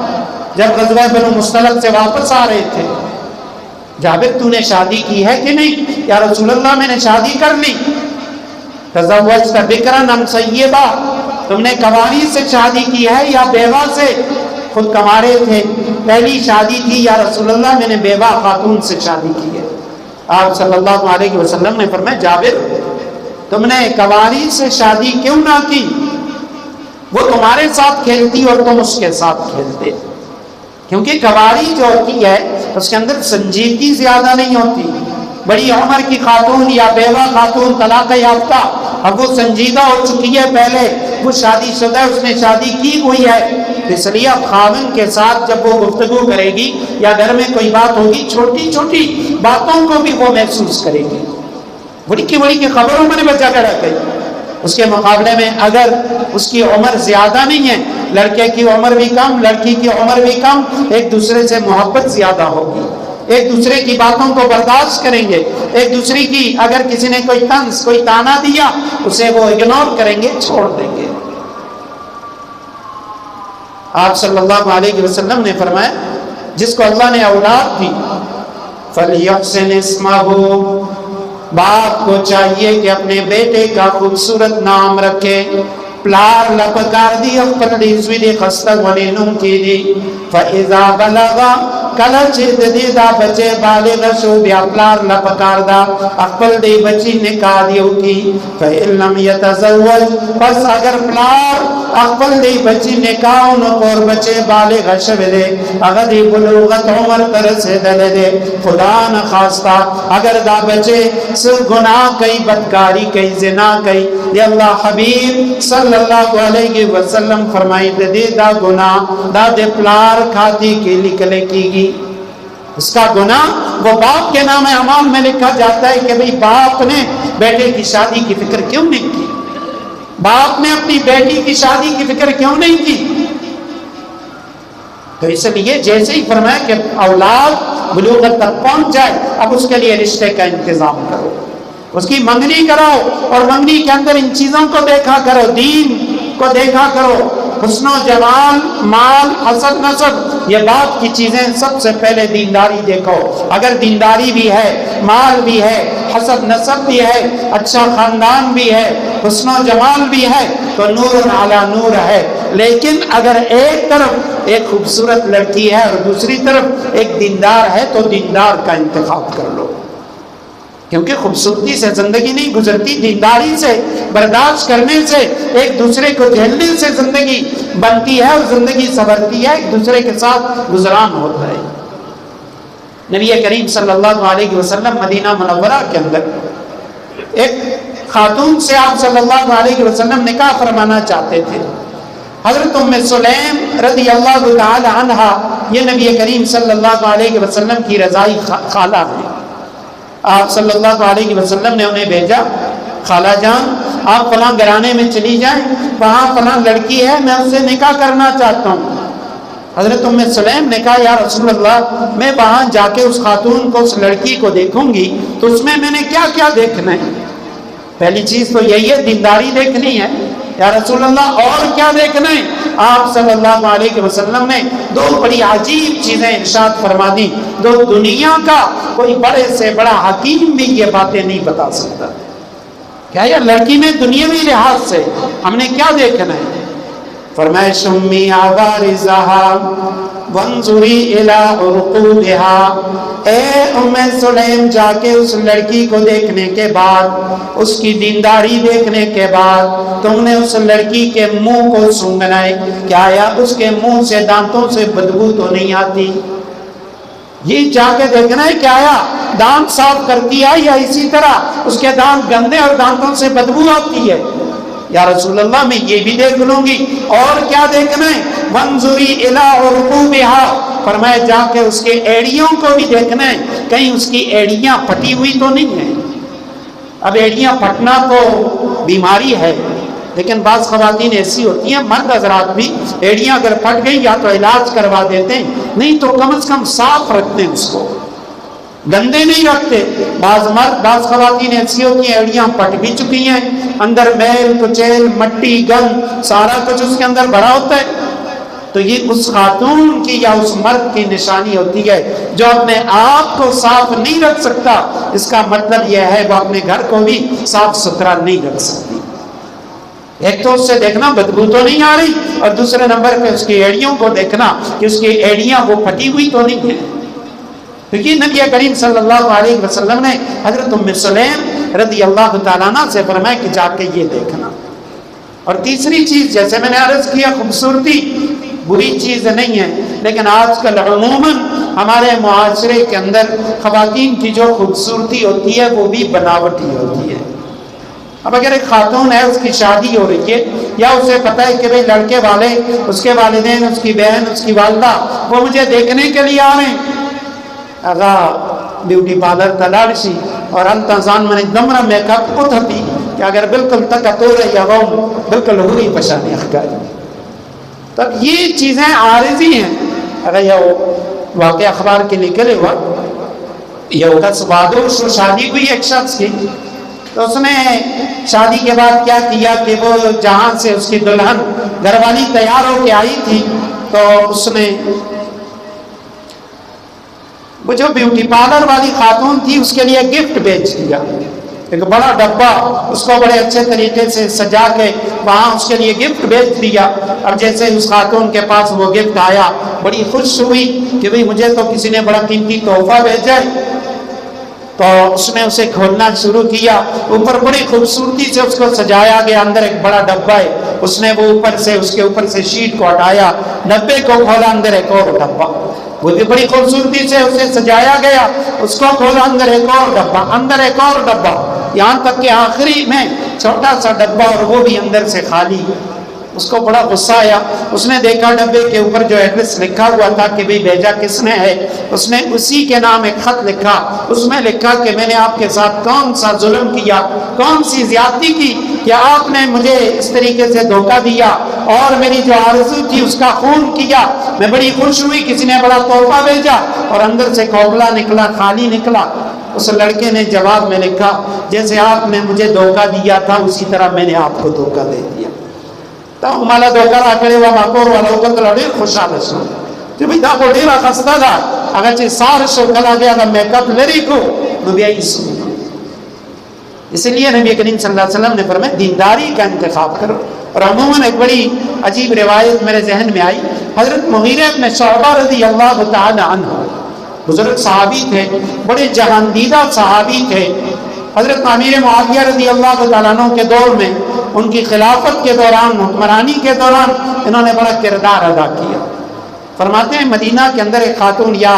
جب غزوہ بنو مصطلق سے واپس آ رہے تھے، جابر تو نے شادی کی ہے کہ نہیں؟ یا رسول اللہ میں نے شادی کر لی۔ تزوجت بکرا ام سیبا، تم نے کنواری سے شادی کی ہے یا بیوہ سے؟ خود کنوارے تھے، پہلی شادی تھی، یا رسول اللہ میں نے بیوہ خاتون سے شادی کی ہے۔ آپ صلی اللہ علیہ وسلم نے فرمایا جابر تم نے کنواری سے شادی کیوں نہ کی؟ وہ تمہارے ساتھ کھیلتی اور تم اس کے ساتھ کھیلتے، کیونکہ کنواری جو ہوتی ہے اس کے اندر سنجیدگی زیادہ نہیں ہوتی۔ بڑی عمر کی خاتون یا بیوہ خاتون طلاق یافتہ، اب وہ سنجیدہ ہو چکی ہے، پہلے وہ شادی شدہ ہے، اس نے شادی کی ہوئی ہے، اس لیے اب خاوند کے ساتھ جب وہ گفتگو کرے گی یا گھر میں کوئی بات ہوگی، چھوٹی چھوٹی باتوں کو بھی وہ محسوس کرے گی، بڑی کی خبروں میں بچا کر رکھ گئی۔ اس کے مقابلے میں اگر اس کی عمر زیادہ نہیں ہے، لڑکے کی عمر بھی کم، لڑکی کی عمر بھی کم، ایک دوسرے سے محبت زیادہ ہوگی، ایک دوسرے کی باتوں کو برداشت کریں گے، ایک دوسرے کی اگر کسی نے کوئی طنز کوئی تانا دیا اسے وہ اگنور کریں گے، چھوڑ دیں گے۔ آپ صلی اللہ علیہ وسلم نے فرمایا جس کو اللہ نے اولاد دی فَلْيَحْسِنْ اسْمَهُ، باپ کو چاہیے کہ اپنے بیٹے کا خوبصورت نام رکھے۔ پلار لپکار دی اپن لیزوی دی خستگ ونینوں کی دی فَإِذَا بَلَغَا کلا چید دی دا بچے بالغ شو بیا پلار لپکار دا اقبل دی بچی نکاح دیو کی فَإِن لَمْ يَتَزَوَّجْ، پس اگر پلار اقبل دی بچی نکاح نکور بچے بالغ شوه دے اگر دی بلوغت عمر ترسیدل دے خدا نخواستہ اگر دا بچے سر گناہ کئی بدکاری کئی زنا کئی دی اللہ حبیب صلی اللہ علیہ وسلم فرمائی دے دا گناہ دا دے پلار کھاتی کے لکلے کی گی. اس کا گناہ وہ باپ کے نام اعمال میں لکھا جاتا ہے کہ بھئی باپ نے بیٹے کی شادی کی فکر کیوں نہیں کی, باپ نے اپنی بیٹی کی شادی کی فکر کیوں نہیں کی. تو اس لیے جیسے ہی فرمایا کہ اولاد بلوغت تک پہنچ جائے اب اس کے لیے رشتے کا انتظام کرو, اس کی منگنی کراؤ اور منگنی کے اندر ان چیزوں کو دیکھا کرو, دین کو دیکھا کرو, حسن و جمال, مال, حسب نسب, یہ باپ کی چیزیں سب سے پہلے دینداری دیکھو. اگر دینداری بھی ہے, مال بھی ہے, حسب نسب بھی ہے, اچھا خاندان بھی ہے, حسن و جمال بھی ہے تو نور علی نور ہے. لیکن اگر ایک طرف ایک خوبصورت لڑکی ہے اور دوسری طرف ایک دیندار ہے تو دیندار کا انتخاب کر لو, کیونکہ خوبصورتی سے زندگی نہیں گزرتی, دینداری سے, برداشت کرنے سے, ایک دوسرے کو جھیلنے سے زندگی بنتی ہے اور زندگی سنورتی ہے, ایک دوسرے کے ساتھ گزران ہوتا ہے. نبی کریم صلی اللہ علیہ وسلم مدینہ منورہ کے اندر ایک خاتون سے آپ صلی اللہ علیہ وسلم نکاح فرمانا چاہتے تھے. حضرت ام سلیم رضی اللہ تعالی عنہا یہ نبی کریم صلی اللہ علیہ وسلم کی رضائی خالہ ہیں. آپ صلی اللہ علیہ وسلم نے انہیں بھیجا, خالہ جان آپ فلاں گھرانے میں چلی جائیں, وہاں فلاں لڑکی ہے, میں اس سے نکاح کرنا چاہتا ہوں. حضرت ام سلیم نے کہا یا رسول اللہ میں وہاں جا کے اس خاتون کو, اس لڑکی کو دیکھوں گی تو اس میں نے کیا کیا دیکھنا ہے. پہلی چیز تو یہی ہے دینداری دیکھنی ہے. یا رسول اللہ اور کیا دیکھنا ہے؟ آپ صلی اللہ علیہ وسلم نے دو بڑی عجیب چیزیں ارشاد فرما دی, دو دنیا کا کوئی بڑے سے بڑا حکیم بھی یہ باتیں نہیں بتا سکتا. کیا یہ لڑکی میں دنیاوی لحاظ سے ہم نے کیا دیکھنا ہے؟ فرمائے شمی عوارضها وانظری الی عرقودها, اے ام سلیم جا کے اس لڑکی کو دیکھنے کے بعد, اس کی دینداری دیکھنے کے بعد تم نے اس لڑکی کے منہ کو سونگنا ہے, کیا یا اس کے منہ سے دانتوں سے بدبو تو نہیں آتی. یہ جا کے دیکھنا ہے کہ آیا دانت صاف کرتی ہے یا اسی طرح اس کے دانت گندے اور دانتوں سے بدبو آتی ہے. یا رسول اللہ میں یہ بھی دیکھ لوں گی. اور کیا دیکھنا ہے؟ وانظری الی عرقوبها, فرمایا جا کے اس کے ایڑیوں کو بھی دیکھنا ہے, کہیں اس کی ایڑیاں پھٹی ہوئی تو نہیں ہیں. اب ایڑیاں پھٹنا تو بیماری ہے, لیکن بعض خواتین ایسی ہوتی ہیں, مرد حضرات بھی ایڑیاں اگر پھٹ گئی یا تو علاج کروا دیتے ہیں, نہیں تو کم از کم صاف رکھتے ہیں, اس کو گندے نہیں رکھتے. بعض مرد, بعض خواتین ایسی ہوتی ہیں ایڑیاں پٹ بھی چکی ہیں, اندر میل کچیل مٹی گند سارا کچھ اس کے اندر بھرا ہوتا ہے. تو یہ اس خاتون کی یا اس مرد کی نشانی ہوتی ہے جو اپنے آپ کو صاف نہیں رکھ سکتا. اس کا مطلب یہ ہے وہ اپنے گھر کو بھی صاف ستھرا نہیں رکھ سکتی. ایک تو اس سے دیکھنا بدبو تو نہیں آ رہی, اور دوسرے نمبر پہ اس کی ایڑیوں کو دیکھنا کہ اس کی ایڑیاں وہ پھٹی ہوئی تو نہیں ہیں. کیونکہ نبی کریم صلی اللہ علیہ وسلم نے حضرت ام سلیم رضی اللہ تعالیٰ عنہ سے فرمایا کہ جا کے یہ دیکھنا. اور تیسری چیز جیسے میں نے عرض کیا, خوبصورتی بری چیز نہیں ہے, لیکن آج کل عموماً ہمارے معاشرے کے اندر خواتین کی جو خوبصورتی ہوتی ہے وہ بھی بناوٹی ہوتی ہے. اب اگر ایک خاتون ہے, اس کی شادی ہو رہی ہے, یا اسے پتہ ہے کہ بھئی لڑکے والے, اس کے والدین, اس کی بہن, اس کی والدہ وہ مجھے دیکھنے کے لیے آ رہے ہیں, اگا بیوٹی پارلر تلاڑشی اور انتظان من دمرہ میک اپ کو تھتی کہ اگر بالکل تک تو رہی اگاؤں بالکل ہوئی پشانی اخکاری. تب یہ چیزیں عارضی ہیں. اگر یہ واقعہ اخبار کے نکلے ہوا, یہ کس وادوش شادی ہوئی ایک شخص کی, تو اس نے شادی کے بعد کیا کیا کہ وہ جہاں سے اس کی دلہن گھر والی تیار ہو کے آئی تھی, تو اس نے وہ جو بیوٹی پارلر والی خاتون تھی اس کے لیے گفٹ بیچ دیا, ایک بڑا ڈبہ, اس کو بڑے اچھے طریقے سے سجا کے وہاں اس کے لیے گفٹ بیچ دیا. اب جیسے اس خاتون کے پاس وہ گفٹ آیا, بڑی خوش ہوئی کہ بھئی مجھے تو کسی نے بڑا قیمتی تحفہ بھیجا ہے. تو اس نے اسے کھولنا شروع کیا. اوپر بڑی خوبصورتی سے اس کو سجایا گیا. اندر ایک بڑا ڈبہ ہے. اس نے وہ اوپر سے اس کے اوپر سے شیٹ کو ہٹایا, ڈبے کو کھولا, اندر ایک اور ڈبہ. وہ بڑی خوبصورتی سے اسے سجایا گیا. اس کو کھولا, اندر ایک اور ڈبہ, اندر ایک اور ڈبہ, یہاں تک کہ آخری میں چھوٹا سا ڈبہ اور وہ بھی اندر سے خالی. اس کو بڑا غصہ آیا. اس نے دیکھا ڈبے کے اوپر جو ایڈریس لکھا ہوا تھا کہ بھئی بھیجا کس نے ہے, اس نے اسی کے نام ایک خط لکھا. اس میں لکھا کہ میں نے آپ کے ساتھ کون سا ظلم کیا, کون سی زیادتی کی کہ آپ نے مجھے اس طریقے سے دھوکہ دیا اور میری جو آرزو تھی اس کا خون کیا. میں بڑی خوش ہوئی, کسی نے بڑا تحفہ بھیجا اور اندر سے کھوکھلا نکلا, خالی نکلا. اس لڑکے نے جواب میں لکھا, جیسے آپ نے مجھے دھوکہ دیا تھا اسی طرح میں نے آپ کو دھوکہ دے دیا. مالا دھوکہ راکڑے و ماکور و لوکت لڑے خوشحال شو کہ بھئی دا کو ڈیرا خستہ دا اگرچہ سار شو کلا گیا دا میکپ لری کو نبی آئی سو. اس لیے نبی کریم صلی اللہ علیہ وسلم نے فرمایا دینداری کا انتخاب کرو. اور عموماً ایک بڑی عجیب روایت میرے ذہن میں آئی. حضرت مغیرہ بن شعبہ رضی اللہ تعالی عنہ بزرگ صحابی تھے, بڑے جہاندیدہ صحابی تھے. حضرت امیر معاویہ رضی اللہ تعالیٰ عنہ کے دور میں, ان کی خلافت کے دوران, حکمرانی کے دوران انہوں نے بڑا کردار ادا کیا. فرماتے ہیں مدینہ کے اندر ایک خاتون, یا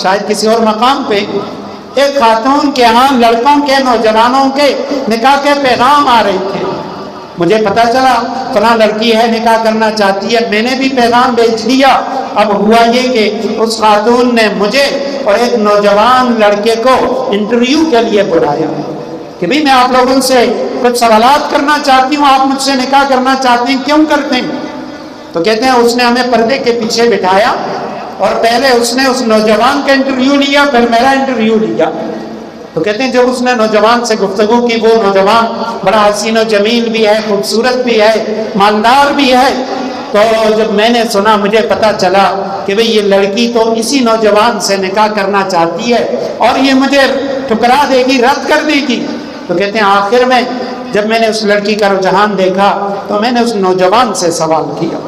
شاید کسی اور مقام پہ, ایک خاتون کے ہاں لڑکوں کے, نوجوانوں کے نکاح کے پیغام آ رہے تھے. مجھے پتا چلا فلاں لڑکی ہے, نکاح کرنا چاہتی ہے. میں نے بھی پیغام بھیج دیا. اب ہوا یہ کہ اس خاتون نے مجھے اور ایک نوجوان لڑکے کو انٹرویو کے لیے بلایا کہ بھئی میں آپ لوگوں سے کچھ سوالات کرنا چاہتی ہوں, آپ مجھ سے نکاح کرنا چاہتے ہیں, کیوں کرتے ہیں؟ تو کہتے ہیں اس نے ہمیں پردے کے پیچھے بٹھایا اور پہلے اس نے اس نوجوان کا انٹرویو لیا, پھر میرا انٹرویو لیا. تو کہتے ہیں جب اس نے نوجوان سے گفتگو کی, وہ نوجوان بڑا حسین و جمیل بھی ہے, خوبصورت بھی ہے, مالدار بھی ہے. تو جب میں نے سنا, مجھے پتا چلا کہ بھئی یہ لڑکی تو اسی نوجوان سے نکاح کرنا چاہتی ہے اور یہ مجھے ٹھکرا دے گی, رد کر دے گی. تو کہتے ہیں آخر میں جب میں نے اس لڑکی کا رجحان دیکھا تو میں نے اس نوجوان سے سوال کیا.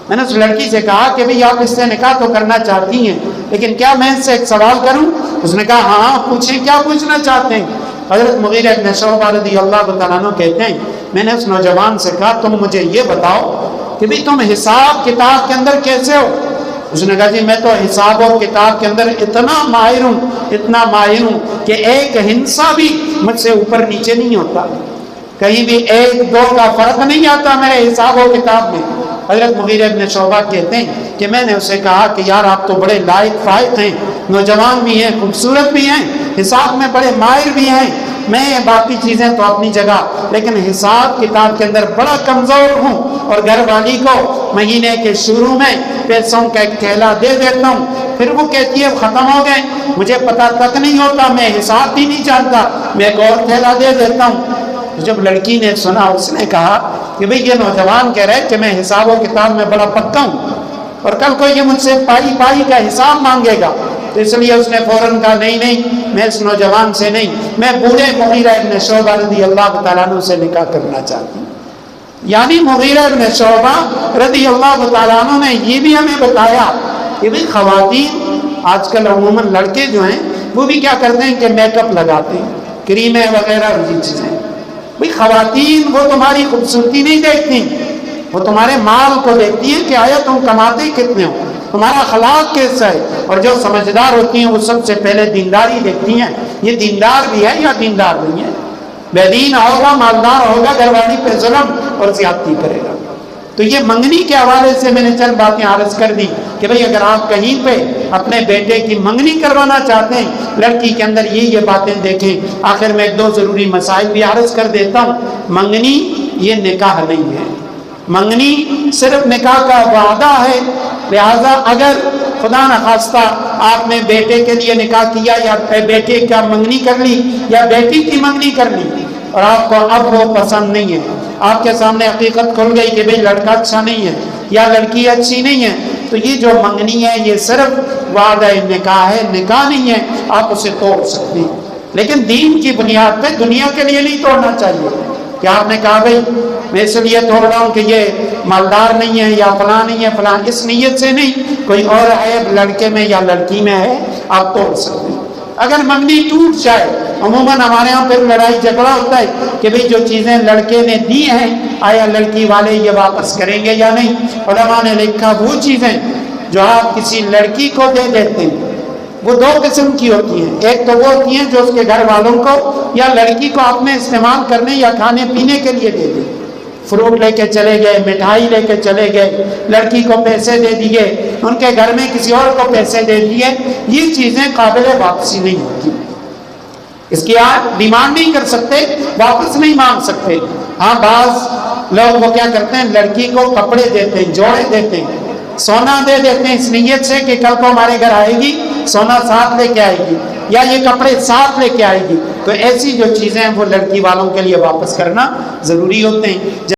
میں نے اس لڑکی سے کہا کہ بھئی آپ اس سے نکاح تو کرنا چاہتی ہیں, لیکن کیا میں اس سے ایک سوال کروں؟ اس نے کہا ہاں پوچھیں, کیا پوچھنا چاہتے ہیں؟ حضرت مغیرہ بن شعبہ رضی اللہ تعالیٰ عنہ کہتے ہیں میں نے اس نوجوان سے کہا تم مجھے یہ بتاؤ کہ بھئی تم حساب کتاب کے اندر کیسے ہو؟ اس نے کہا جی میں تو حساب و کتاب کے اندر اتنا ماہر ہوں کہ ایک ہنسا بھی مجھ سے اوپر نیچے نہیں ہوتا, کہیں بھی ایک دو کا فرق نہیں آتا میرے حساب و کتاب میں. حضرت مغیرہ بن شعبہ کہتے ہیں کہ میں نے اسے کہا کہ یار آپ تو بڑے لائق فائق ہیں, نوجوان بھی ہیں, خوبصورت بھی ہیں, حساب میں بڑے ماہر بھی ہیں, میں باقی چیزیں تو اپنی جگہ, لیکن حساب کتاب کے اندر بڑا کمزور ہوں اور گھر والی کو مہینے کے شروع میں پیسوں کا ایک تھیلا دے دیتا ہوں, پھر وہ کہتی ہے ختم ہو گئے, مجھے پتا تک نہیں ہوتا, میں حساب بھی نہیں جانتا, میں ایک اور تھیلا دے دیتا ہوں. جب لڑکی نے سنا, اس نے کہا کہ بھئی یہ نوجوان کہہ رہے کہ میں حساب و کتاب میں بڑا پکا ہوں اور کل کو یہ مجھ سے پائی کا حساب مانگے گا. تو اس لیے اس نے فوراً کہا نہیں میں اس نوجوان سے نہیں, میں بوڑھے مغیرہ بن شعبہ رضی اللہ تعالیٰ عنہ سے نکاح کرنا چاہتی ہوں. یعنی مغیرہ بن شعبہ رضی اللہ تعالیٰ عنہ نے یہ بھی ہمیں بتایا کہ بھئی خواتین آج کل عموماً لڑکے جو ہیں وہ بھی کیا کرتے ہیں کہ میک اپ لگاتے ہیں, کریمیں وغیرہ یہ چیزیں. بھئی خواتین وہ تمہاری خوبصورتی نہیں دیکھتی, وہ تمہارے مال کو دیکھتی ہیں کہ آیا تم کماتے کتنے ہو, تمہارا اخلاق کیسا ہے. اور جو سمجھدار ہوتی ہیں وہ سب سے پہلے دینداری دیکھتی ہیں, یہ دیندار بھی ہے یا دیندار نہیں ہے. بے دین ہوگا, مالدار ہوگا, گھر والی پہ ظلم اور زیادتی کرے گا. تو یہ منگنی کے حوالے سے میں نے چند باتیں عرض کر دی کہ بھئی اگر آپ کہیں پہ اپنے بیٹے کی منگنی کروانا چاہتے ہیں, لڑکی کے اندر یہ باتیں دیکھیں. آخر میں ایک دو ضروری مسائل بھی عرض کر دیتا ہوں. منگنی یہ نکاح نہیں ہے, منگنی صرف نکاح کا وعدہ ہے. لہذا اگر خدا نخواستہ آپ نے بیٹے کے لیے نکاح کیا یا بیٹے کا منگنی کر لی یا بیٹی کی منگنی کر لی اور آپ کو اب وہ پسند نہیں ہے, آپ کے سامنے حقیقت کھل گئی کہ بھئی لڑکا اچھا نہیں ہے یا لڑکی اچھی نہیں ہے, تو یہ جو منگنی ہے یہ صرف وعدہ نکاح ہے, نکاح نہیں ہے. آپ اسے توڑ سکتے ہیں لیکن دین کی بنیاد پہ, دنیا کے لیے نہیں توڑنا چاہیے کہ آپ نے کہا بھئی میں اس لیے توڑ رہا ہوں کہ یہ مالدار نہیں ہے یا فلاں نہیں ہے, فلاں اس نیت سے نہیں, کوئی اور عیب لڑکے میں یا لڑکی میں ہے, آپ توڑ سکتے ہیں. اگر منگنی ٹوٹ جائے عموماً ہمارے ہاں پھر لڑائی جھگڑا ہوتا ہے کہ بھئی جو چیزیں لڑکے نے دی ہیں آیا لڑکی والے یہ واپس کریں گے یا نہیں. علماء نے لکھا وہ چیزیں جو آپ کسی لڑکی کو دے دیتے ہیں وہ دو قسم کی ہوتی ہیں. ایک تو وہ ہوتی ہیں جو اس کے گھر والوں کو یا لڑکی کو آپ نے استعمال کرنے یا کھانے پینے کے لیے دے دیں. فروٹ لے کے چلے گئے, مٹھائی لے کے چلے گئے, لڑکی کو پیسے دے دیے, ان کے گھر میں کسی اور کو پیسے دے دیے, یہ چیزیں قابل واپسی نہیں ہوتی. اس کی آپ ڈیمانڈ نہیں کر سکتے, واپس نہیں مانگ سکتے. ہاں بعض لوگ وہ کیا کرتے ہیں, لڑکی کو کپڑے دیتے ہیں, جوڑے دیتے ہیں, سونا دے دیتے ہیں اس نیت سے کہ کل کو ہمارے گھر آئے گی سونا ساتھ لے کے آئے گی یا یہ کپڑے ساتھ لے کے آئے گی. تو ایسی جو چیزیں ہیں وہ لڑکی والوں کے لیے واپس کرنا ضروری ہوتے ہیں.